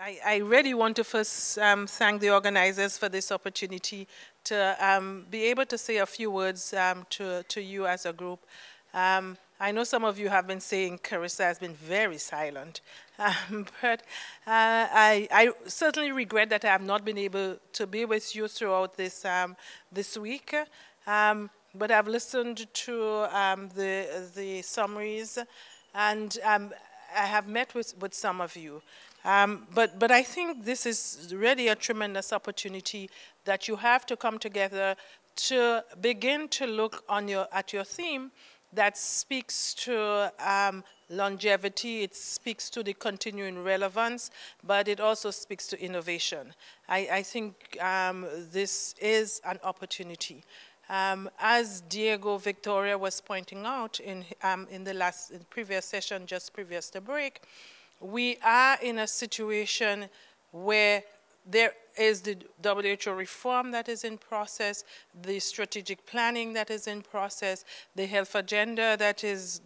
I really want to first thank the organizers for this opportunity to be able to say a few words to you as a group. I know some of you have been saying Carissa has been very silent, but I certainly regret that I have not been able to be with you throughout this week. But I've listened to the summaries, and I have met with some of you. But I think this is really a tremendous opportunity that you have to come together to begin to look at your theme that speaks to longevity, it speaks to the continuing relevance, but it also speaks to innovation. I think this is an opportunity. As Diego Victoria was pointing out in the previous session, just previous to break, we are in a situation where there is the WHO reform that is in process, the strategic planning that is in process, the health agenda that is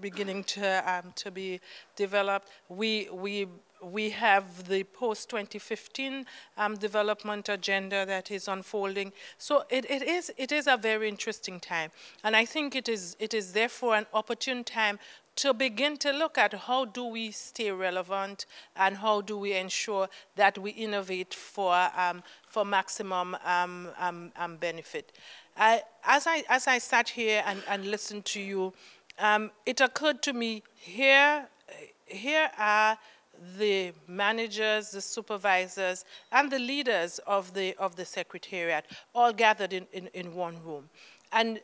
beginning to be developed. We have the post-2015 development agenda that is unfolding. So it is a very interesting time. And I think it is therefore an opportune time to begin to look at how do we stay relevant and how do we ensure that we innovate for maximum benefit. As I sat here and listened to you, it occurred to me, here are the managers, the supervisors, and the leaders of the Secretariat all gathered in one room. And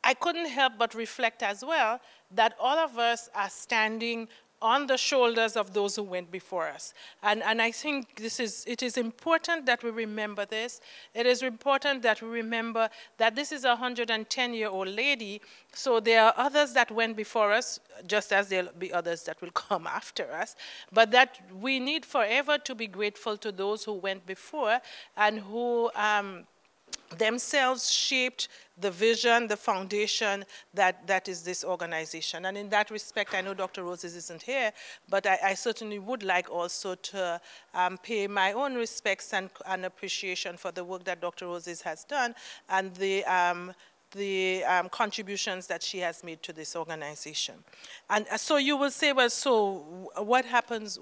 I couldn't help but reflect as well that all of us are standing on the shoulders of those who went before us. And I think it is important that we remember this. It is important that we remember that this is a 110-year-old lady, so there are others that went before us, just as there'll be others that will come after us, but that we need forever to be grateful to those who went before and who themselves shaped the vision, the foundation that is this organization. And in that respect, I know Dr. Roses isn't here, but I certainly would like also to pay my own respects and appreciation for the work that Dr. Roses has done and the contributions that she has made to this organization. And so you will say, well, so what happens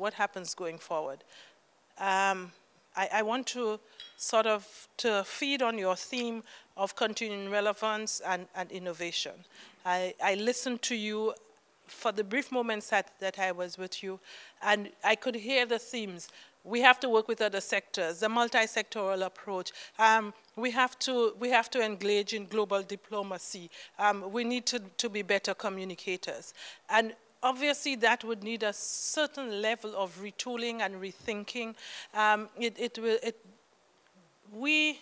going forward? I want to sort of to feed on your theme of continuing relevance and innovation. I listened to you for the brief moments that I was with you, and I could hear the themes. We have to work with other sectors, the multi-sectoral approach. We have to engage in global diplomacy. We need to be better communicators. And obviously, that would need a certain level of retooling and rethinking. We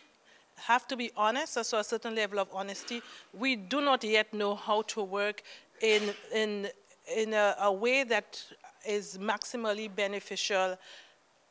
have to be honest, so a certain level of honesty. We do not yet know how to work in a way that is maximally beneficial,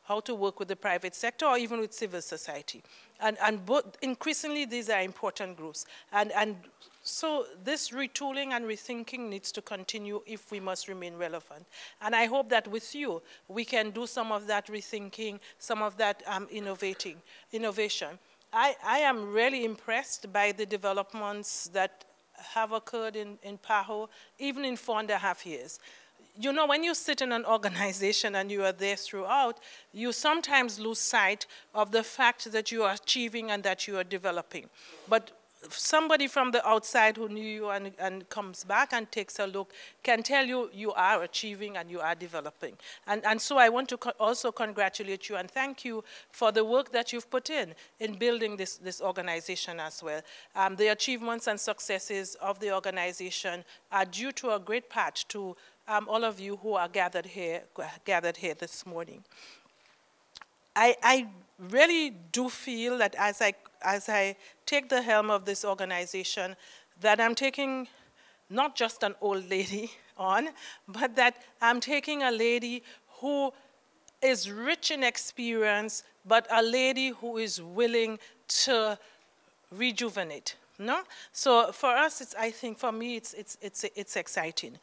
how to work with the private sector or even with civil society. And both, increasingly, these are important groups. And so this retooling and rethinking needs to continue if we must remain relevant. And I hope that with you, we can do some of that rethinking, some of that innovation. I am really impressed by the developments that have occurred in PAHO, even in 4.5 years. You know, when you sit in an organization and you are there throughout, you sometimes lose sight of the fact that you are achieving and that you are developing. But somebody from the outside who knew you and comes back and takes a look can tell you you are achieving and you are developing. And so I want to also congratulate you and thank you for the work that you've put in building this organization as well. The achievements and successes of the organization are due to a great part to all of you who are gathered here this morning. I really do feel that as I take the helm of this organization, that I'm taking not just an old lady on, but that I'm taking a lady who is rich in experience, but a lady who is willing to rejuvenate. No? So for us, I think for me, it's exciting.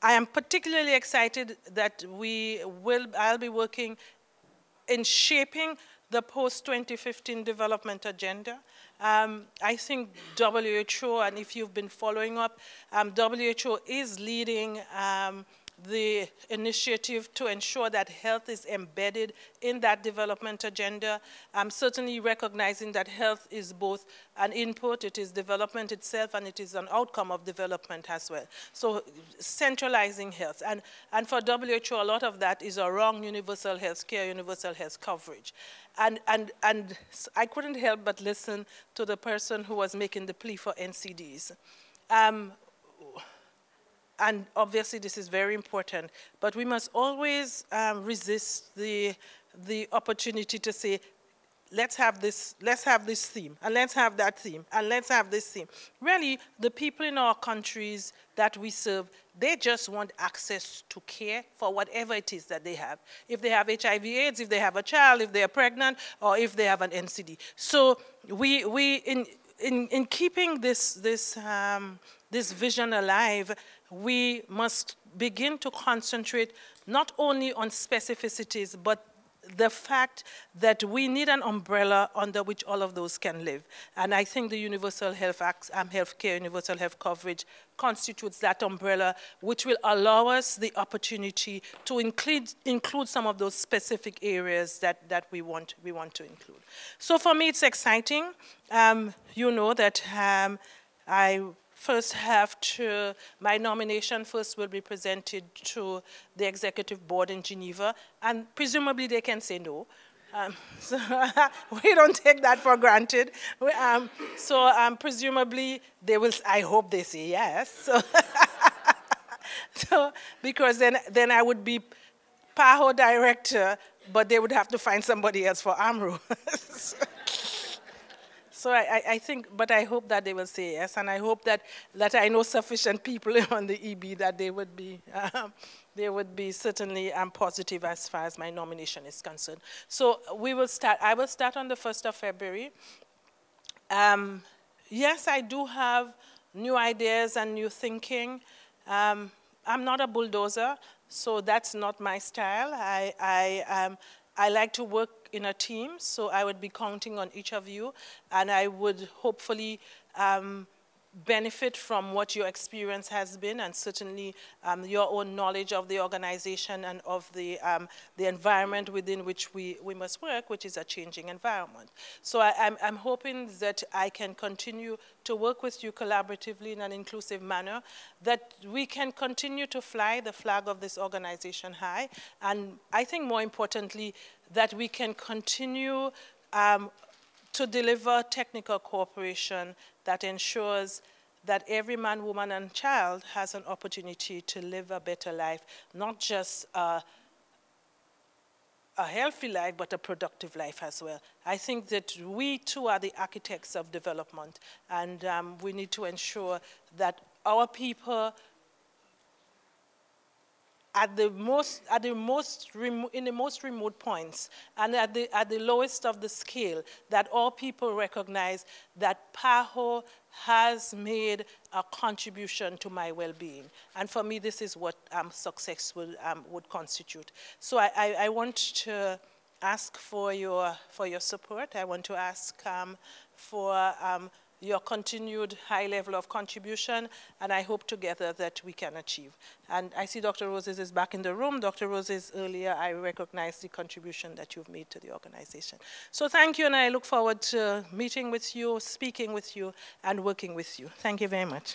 I am particularly excited that I'll be working in shaping the post-2015 development agenda. I think WHO, and if you've been following up, WHO is leading the initiative to ensure that health is embedded in that development agenda. Certainly recognizing that health is both an input, it is development itself, and it is an outcome of development as well. So centralizing health. And for WHO, a lot of that is around universal health care, universal health coverage. And I couldn't help but listen to the person who was making the plea for NCDs. And obviously this is very important, but we must always resist the opportunity to say, let's have this theme, and let's have that theme, and let's have this theme. Really, the people in our countries that we serve, they just want access to care for whatever it is that they have. If they have HIV/AIDS, if they have a child, if they are pregnant, or if they have an NCD. So in keeping this vision alive, we must begin to concentrate not only on specificities, but the fact that we need an umbrella under which all of those can live. And I think the Universal Health Care, Universal Health Coverage constitutes that umbrella, which will allow us the opportunity to include some of those specific areas that we want to include. So for me, it's exciting. You know that I first my nomination first will be presented to the executive board in Geneva, and presumably they can say no. So we don't take that for granted. Presumably they will, I hope they say yes. So because then I would be PAHO director, but they would have to find somebody else for AMRO. So I think, but I hope that they will say yes, and I hope that I know sufficient people on the EB that they would be certainly positive as far as my nomination is concerned. So we will start. I will start on the 1st of February. Yes, I do have new ideas and new thinking. I'm not a bulldozer, so that's not my style. I like to work in a team, so I would be counting on each of you, and I would hopefully benefit from what your experience has been, and certainly your own knowledge of the organization and of the environment within which we must work, which is a changing environment. So I'm hoping that I can continue to work with you collaboratively in an inclusive manner, that we can continue to fly the flag of this organization high, and I think more importantly, that we can continue to deliver technical cooperation that ensures that every man, woman, and child has an opportunity to live a better life, not just a healthy life, but a productive life as well. I think that we too are the architects of development, and we need to ensure that our people in the most remote points and at the lowest of the scale, that all people recognize that PAHO has made a contribution to my well-being. And for me, this is what success would constitute. So I want to ask for your support. I want to ask for your continued high level of contribution, and I hope together that we can achieve. And I see Dr. Roses is back in the room. Dr. Roses, earlier I recognized the contribution that you've made to the organization. So thank you, and I look forward to meeting with you, speaking with you, and working with you. Thank you very much.